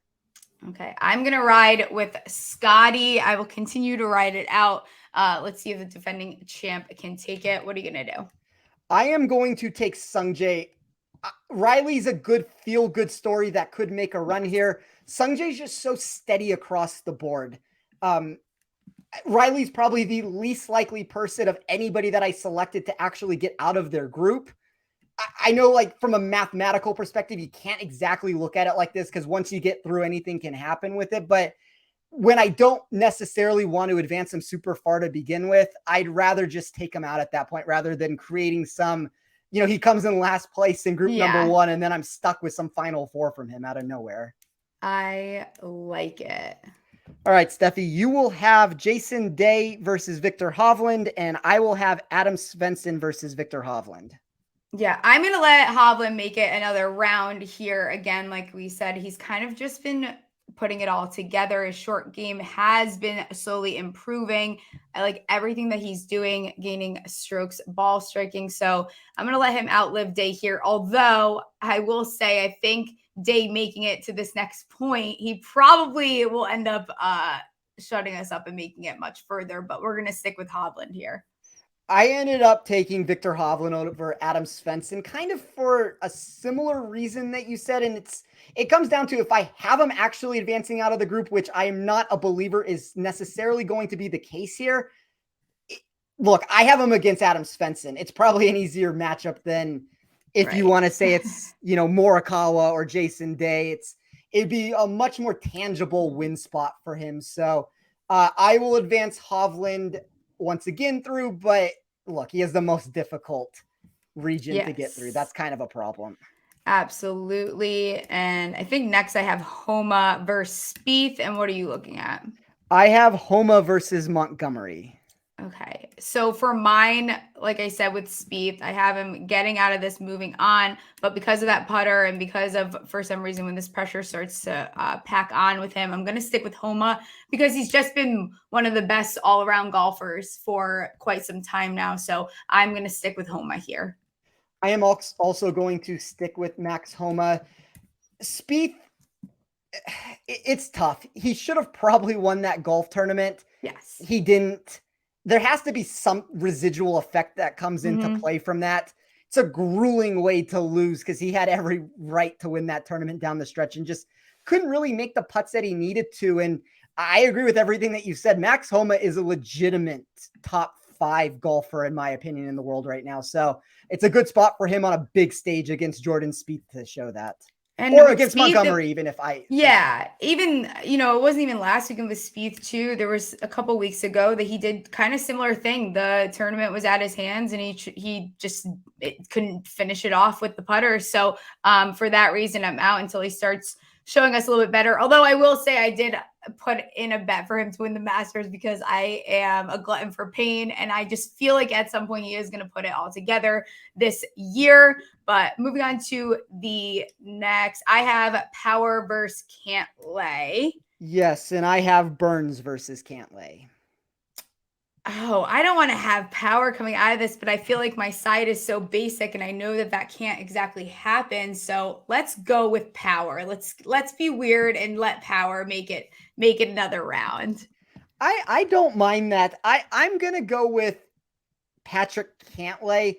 Speaker 1: Okay, I'm going to ride with Scotty. I will continue to ride it out. Let's see if the defending champ can take it. What are you going to do?
Speaker 2: I am going to take Sungjae. Riley's a good feel-good story that could make a run here. Sungjae's just so steady across the board. Riley's probably the least likely person of anybody that I selected to actually get out of their group. I know, like, from a mathematical perspective, you can't exactly look at it like this because once you get through, anything can happen with it. But when I don't necessarily want to advance him super far to begin with, I'd rather just take him out at that point rather than creating some, he comes in last place in group number 1 and then I'm stuck with some final 4 from him out of nowhere.
Speaker 1: I like it.
Speaker 2: All right, Steffi, you will have Jason Day versus Victor Hovland, and I will have Adam Svensson versus Victor Hovland.
Speaker 1: Yeah, I'm going to let Hovland make it another round here. Again, like we said, he's kind of just been putting it all together. His short game has been slowly improving. I like everything that he's doing, gaining strokes, ball striking. So I'm going to let him outlive Day here. Although I will say, I think Day making it to this next point, he probably will end up shutting us up and making it much further, but we're going to stick with Hovland here.
Speaker 2: I ended up taking Victor Hovland over Adam Svensson, kind of for a similar reason that you said. And it comes down to, if I have him actually advancing out of the group, which I am not a believer is necessarily going to be the case here. Look, I have him against Adam Svensson. It's probably an easier matchup than if you want to say it's, Morikawa or Jason Day. It'd be a much more tangible win spot for him. So I will advance Hovland once again through, but look, he has the most difficult region to get through. That's kind of a problem.
Speaker 1: Absolutely. And I think next I have Homa versus Spieth. And what are you looking at?
Speaker 2: I have Homa versus Montgomery.
Speaker 1: Okay. So for mine, like I said, with Spieth, I have him getting out of this, moving on. But because of that putter and because of, for some reason, when this pressure starts to pack on with him, I'm going to stick with Homa because he's just been one of the best all-around golfers for quite some time now. So I'm going to stick with Homa here.
Speaker 2: I am also going to stick with Max Homa. Spieth, it's tough. He should have probably won that golf tournament.
Speaker 1: Yes.
Speaker 2: He didn't. There has to be some residual effect that comes into play from that. It's a grueling way to lose because he had every right to win that tournament down the stretch and just couldn't really make the putts that he needed to. And I agree with everything that you said. Max Homa is a legitimate top 5 golfer, in my opinion, in the world right now. So it's a good spot for him on a big stage against Jordan Spieth to show that.
Speaker 1: And
Speaker 2: or against Spieth, Montgomery, even if I...
Speaker 1: Yeah, even, it wasn't even last weekend with Spieth too. There was a couple weeks ago that he did kind of similar thing. The tournament was at his hands and he just couldn't finish it off with the putter. So for that reason, I'm out until he starts showing us a little bit better. Although I will say I did put in a bet for him to win the Masters because I am a glutton for pain. And I just feel like at some point he is going to put it all together this year. But moving on to the next, I have Power versus Cantlay.
Speaker 2: Yes, and I have Burns versus Cantlay.
Speaker 1: Oh, I don't want to have Power coming out of this, but I feel like my side is so basic and I know that can't exactly happen. So let's go with Power. Let's be weird and let Power make it another round.
Speaker 2: I don't mind that. I'm going to go with Patrick Cantlay.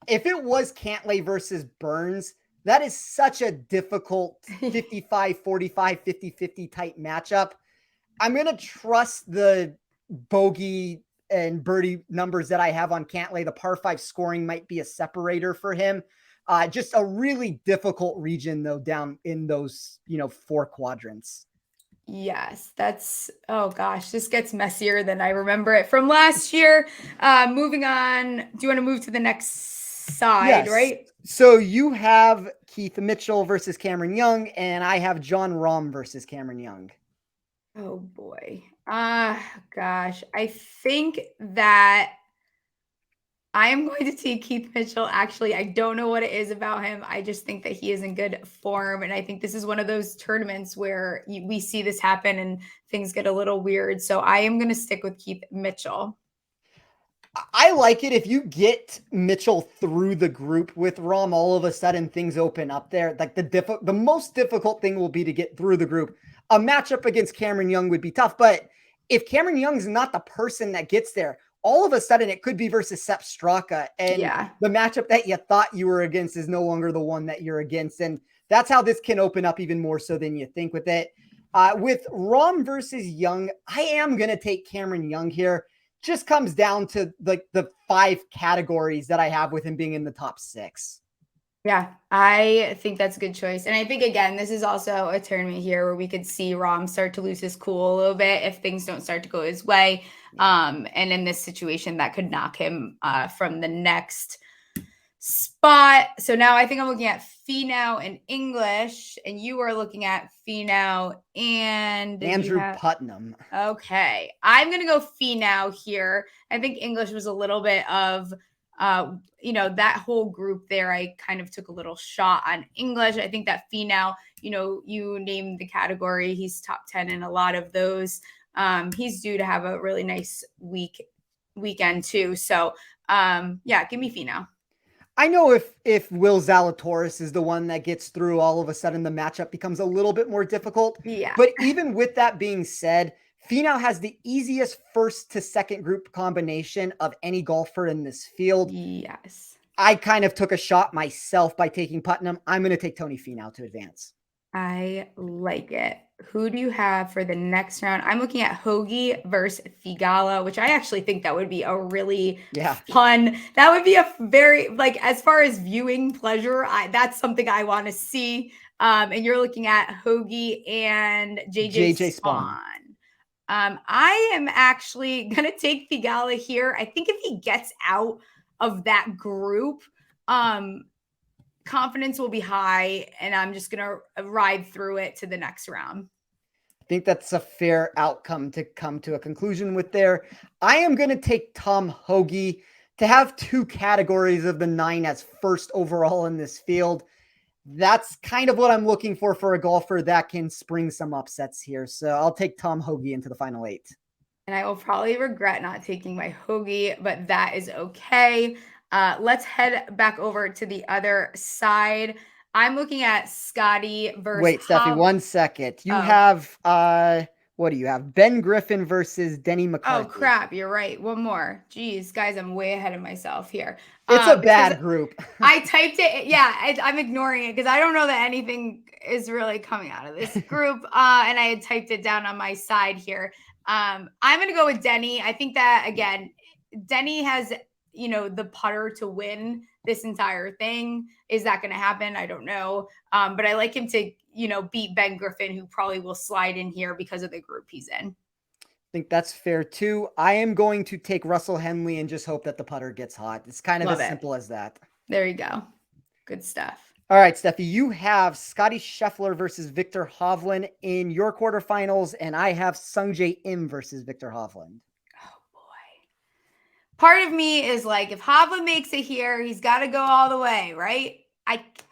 Speaker 2: If it was Cantlay versus Burns, that is such a difficult 55-45, 50-50 type matchup. I'm going to trust the bogey and birdie numbers that I have on Cantlay. The par 5 scoring might be a separator for him. Just a really difficult region, though, down in those, 4 quadrants.
Speaker 1: Yes, oh gosh, this gets messier than I remember it from last year. Moving on, do you want to move to the next side, yes. Right?
Speaker 2: So you have Keith Mitchell versus Cameron Young, and I have Jon Rahm versus Cameron Young.
Speaker 1: Oh boy. Gosh, I think that I am going to take Keith Mitchell. Actually, I don't know what it is about him. I just think that he is in good form. And I think this is one of those tournaments where we see this happen and things get a little weird. So I am going to stick with Keith Mitchell.
Speaker 2: I like it. If you get Mitchell through the group with Rahm, all of a sudden things open up there. Like the most difficult thing will be to get through the group. A matchup against Cameron Young would be tough. But if Cameron Young's not the person that gets there, all of a sudden it could be versus Sepp Straka. And the matchup that you thought you were against is no longer the one that you're against. And that's how this can open up even more so than you think with it. With Rahm versus Young, I am going to take Cameron Young here. Just comes down to like the 5 categories that I have with him being in the top 6.
Speaker 1: Yeah, I think that's a good choice. And I think, again, this is also a tournament here where we could see Rahm start to lose his cool a little bit if things don't start to go his way. And in this situation, that could knock him from the next spot. So now I think I'm looking at Finau and English, and you are looking at Finau and
Speaker 2: Andrew Putnam.
Speaker 1: Okay. I'm going to go Finau here. I think English was a little bit of, that whole group there. I kind of took a little shot on English. I think that Finau, you named the category. He's top 10 in a lot of those. He's due to have a really nice weekend too. So, give me Finau.
Speaker 2: I know if Will Zalatoris is the one that gets through, all of a sudden the matchup becomes a little bit more difficult.
Speaker 1: Yeah.
Speaker 2: But even with that being said, Finau has the easiest first to second group combination of any golfer in this field.
Speaker 1: Yes.
Speaker 2: I kind of took a shot myself by taking Putnam. I'm going to take Tony Finau to advance.
Speaker 1: I like it. Who do you have for the next round? I'm looking at Hoagie versus Figala, which I actually think that would be a really fun. That would be a very, like, as far as viewing pleasure, that's something I want to see. And you're looking at Hoagie and JJ Spawn. I am actually going to take Figala here. I think if he gets out of that group, confidence will be high, and I'm just going to ride through it to the next round.
Speaker 2: I think that's a fair outcome to come to a conclusion with there. I am going to take Tom Hoagie to have 2 categories of the 9 as first overall in this field. That's kind of what I'm looking for a golfer that can spring some upsets here. So I'll take Tom Hoagie into the final 8.
Speaker 1: And I will probably regret not taking my Hoagie, but that is okay. Let's head back over to the other side. I'm looking at Scotty versus.
Speaker 2: Wait, Steffi, 1 second. You have what do you have? Ben Griffin versus Denny McCarthy.
Speaker 1: Oh crap, you're right. One more. Jeez, guys, I'm way ahead of myself here.
Speaker 2: It's a bad group.
Speaker 1: I typed it. Yeah, I'm ignoring it because I don't know that anything is really coming out of this group. And I had typed it down on my side here. I'm going to go with Denny. I think that, again, Denny has, the putter to win this entire thing. Is that going to happen? I don't know. But I like him to, beat Ben Griffin, who probably will slide in here because of the group he's in.
Speaker 2: I think that's fair too. I am going to take Russell Henley and just hope that the putter gets hot. It's kind of simple as that.
Speaker 1: There you go. Good stuff.
Speaker 2: All right, Steffi, you have Scotty Scheffler versus Victor Hovland in your quarterfinals, and I have Sungjae Im versus Victor Hovland.
Speaker 1: Oh, boy. Part of me is like, if Hovland makes it here, he's got to go all the way, right?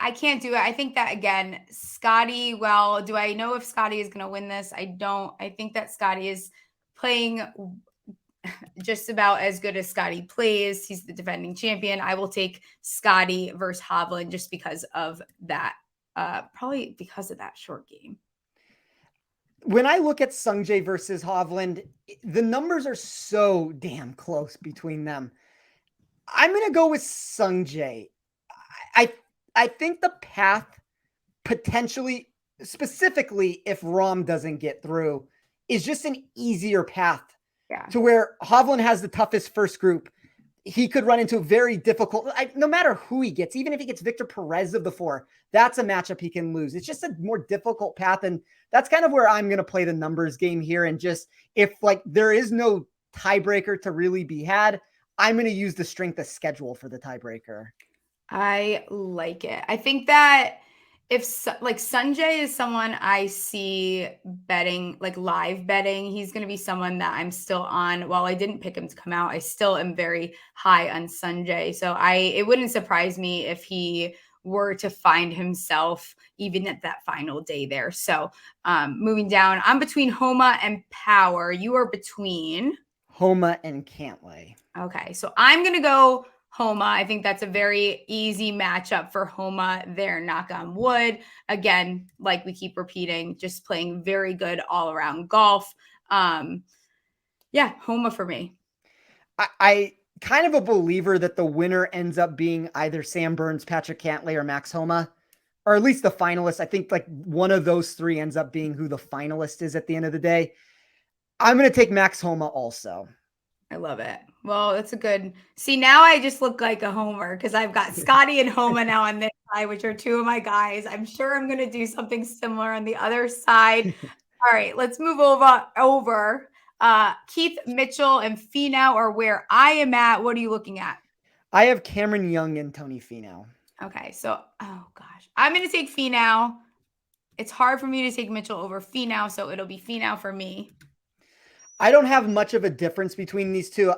Speaker 1: I can't do it. I think that, again, Scotty, well, do I know if Scotty is going to win this? I don't. I think that Scotty is playing just about as good as Scotty plays. He's the defending champion. I will take Scotty versus Hovland just because of that, probably because of that short game.
Speaker 2: When I look at Sungjae versus Hovland, the numbers are so damn close between them. I'm going to go with Sungjae. I think the path potentially, specifically if Rahm doesn't get through, is just an easier path to where Hovland has the toughest first group. He could run into a very difficult, no matter who he gets, even if he gets Victor Perez of the 4, that's a matchup he can lose. It's just a more difficult path. And that's kind of where I'm going to play the numbers game here. And just if there is no tiebreaker to really be had, I'm going to use the strength of schedule for the tiebreaker.
Speaker 1: I like it. I think that if Sungjae is someone I see betting, live betting, he's going to be someone that I'm still on. While I didn't pick him to come out, I still am very high on Sungjae. So it wouldn't surprise me if he were to find himself even at that final day there. So moving down, I'm between Homa and Power. You are between
Speaker 2: Homa and Cantlay.
Speaker 1: Okay. So I'm going to go Homa. I think that's a very easy matchup for Homa there, knock on wood. Again, like we keep repeating, just playing very good all-around golf. Homa for me.
Speaker 2: I kind of a believer that the winner ends up being either Sam Burns, Patrick Cantlay, or Max Homa, or at least the finalist. I think one of those 3 ends up being who the finalist is at the end of the day. I'm going to take Max Homa also.
Speaker 1: I love it. Well, that's a good. See, now I just look like a homer because I've got Scotty and Homa now on this side, which are 2 of my guys. I'm sure I'm going to do something similar on the other side. All right, let's move over. Keith Mitchell and Finau are where I am at. What are you looking at?
Speaker 2: I have Cameron Young and Tony Finau.
Speaker 1: Okay, so, oh gosh. I'm going to take Finau. It's hard for me to take Mitchell over Finau, so it'll be Finau for me.
Speaker 2: I don't have much of a difference between these 2.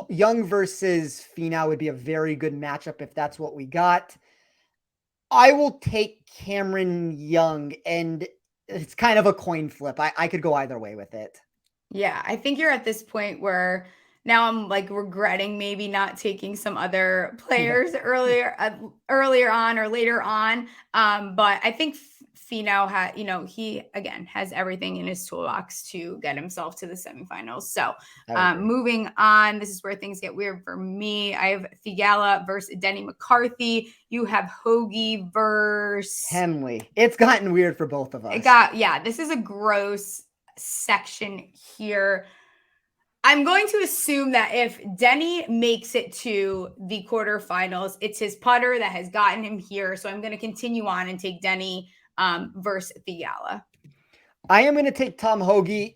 Speaker 2: Young versus Finau would be a very good matchup if that's what we got. I will take Cameron Young, and it's kind of a coin flip. I could go either way with it.
Speaker 1: Yeah, I think you're at this point where Now I'm like regretting maybe not taking some other players earlier on or later on. But I think Finau had, he again has everything in his toolbox to get himself to the semifinals. So moving on, this is where things get weird for me. I have Theegala versus Denny McCarthy. You have Hoagie versus
Speaker 2: Henley. It's gotten weird for both of us.
Speaker 1: This is a gross section here. I'm going to assume that if Denny makes it to the quarterfinals, it's his putter that has gotten him here. So I'm going to continue on and take Denny versus Theegala.
Speaker 2: I am going to take Tom Hoagie.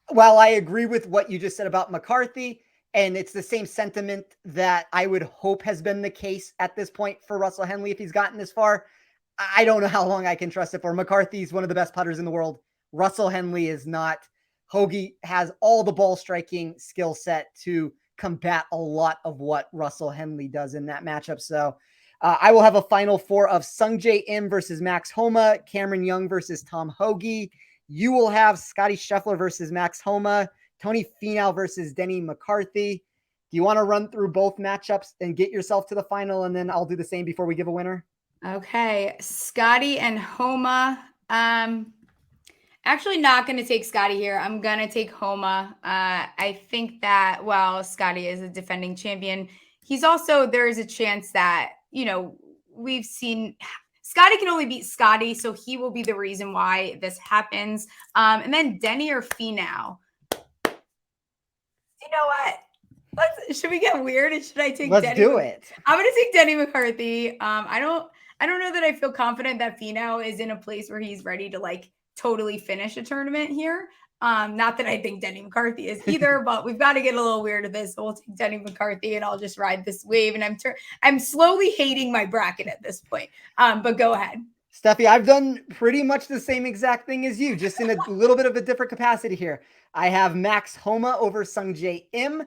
Speaker 2: While I agree with what you just said about McCarthy, and it's the same sentiment that I would hope has been the case at this point for Russell Henley if he's gotten this far, I don't know how long I can trust it for. McCarthy's one of the best putters in the world. Russell Henley is not. Hoagie has all the ball striking skill set to combat a lot of what Russell Henley does in that matchup. So I will have a final four of Sungjae Im versus Max Homa, Cameron Young versus Tom Hoagie. You will have Scotty Scheffler versus Max Homa, Tony Finau versus Denny McCarthy. Do you want to run through both matchups and get yourself to the final? And then I'll do the same before we give a winner.
Speaker 1: Okay. Scotty and Homa. Actually not going to take Scotty here. I'm going to take Homa. I think that while Scotty is a defending champion, there is a chance that, we've seen Scotty can only beat Scotty. So he will be the reason why this happens. And then Denny or Finau. You know what? Should we get weird? And should I take
Speaker 2: Let's
Speaker 1: Denny?
Speaker 2: do it.
Speaker 1: I'm going to take Denny McCarthy. I don't know that I feel confident that Finau is in a place where he's ready to totally finish a tournament here. Not that I think Denny McCarthy is either, but we've got to get a little weird with this. So we'll take Denny McCarthy and I'll just ride this wave. And I'm slowly hating my bracket at this point. But go ahead.
Speaker 2: Steffi, I've done pretty much the same exact thing as you, just in a little bit of a different capacity here. I have Max Homa over Sungjae Im.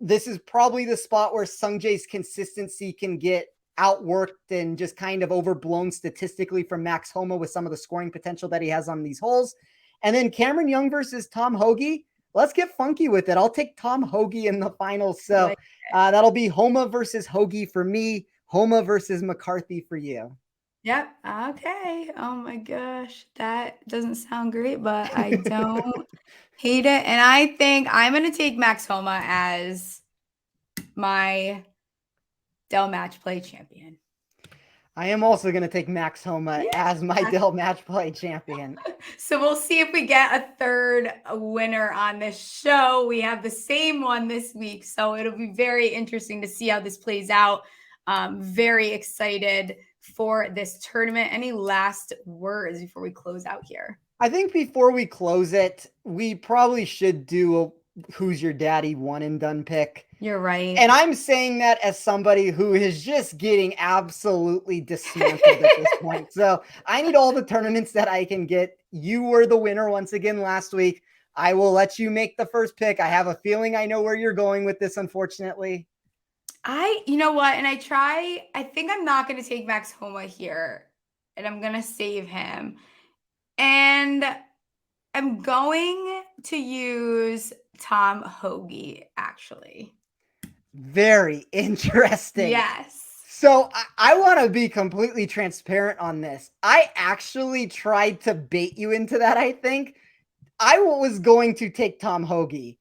Speaker 2: This is probably the spot where Sungjae's consistency can get outworked and just kind of overblown statistically from Max Homa with some of the scoring potential that he has on these holes. And then Cameron Young versus Tom Hoagie. Let's get funky with it. I'll take Tom Hoagie in the finals. So that'll be Homa versus Hoagie for me, Homa versus McCarthy for you.
Speaker 1: Yep. Okay. Oh my gosh. That doesn't sound great, but I don't hate it. And I think I'm going to take Max Homa as my Dell Match Play champion.
Speaker 2: I am also going to take Max Homa as my Dell Match Play champion.
Speaker 1: So we'll see if we get a third winner on this show. We have the same one this week, so it'll be very interesting to see how this plays out. Very excited for this tournament. Any last words before we close out here?
Speaker 2: I think before we close it, we probably should do a Who's Your Daddy one and done pick.
Speaker 1: You're right.
Speaker 2: And I'm saying that as somebody who is just getting absolutely dismantled at this point. So I need all the tournaments that I can get. You were the winner once again last week. I will let you make the first pick. I have a feeling I know where you're going with this, unfortunately.
Speaker 1: You know what? And I think I'm not going to take Max Homa here. And I'm going to save him. And I'm going to use Tom Hoagie, actually.
Speaker 2: Very interesting.
Speaker 1: Yes.
Speaker 2: So I want to be completely transparent on this. I actually tried to bait you into that, I think. I was going to take Tom Hoagie.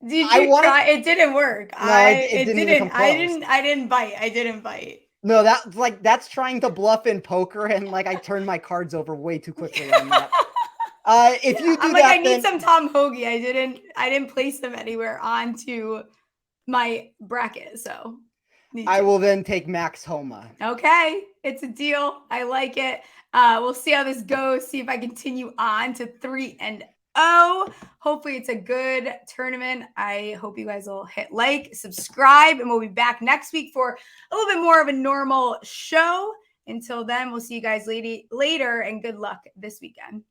Speaker 1: Did you try? It didn't work.
Speaker 2: No, it didn't.
Speaker 1: I didn't bite.
Speaker 2: No, that's trying to bluff in poker, and I turned my cards over way too quickly on that. If you do
Speaker 1: I need some Tom Hoagie. I didn't place them anywhere onto my bracket, so
Speaker 2: I will then take Max Homa.
Speaker 1: Okay, it's a deal. I like it. We'll see how this goes. See if I continue on to 3-0. Hopefully, it's a good tournament. I hope you guys will hit like, subscribe, and we'll be back next week for a little bit more of a normal show. Until then, we'll see you guys later, and good luck this weekend.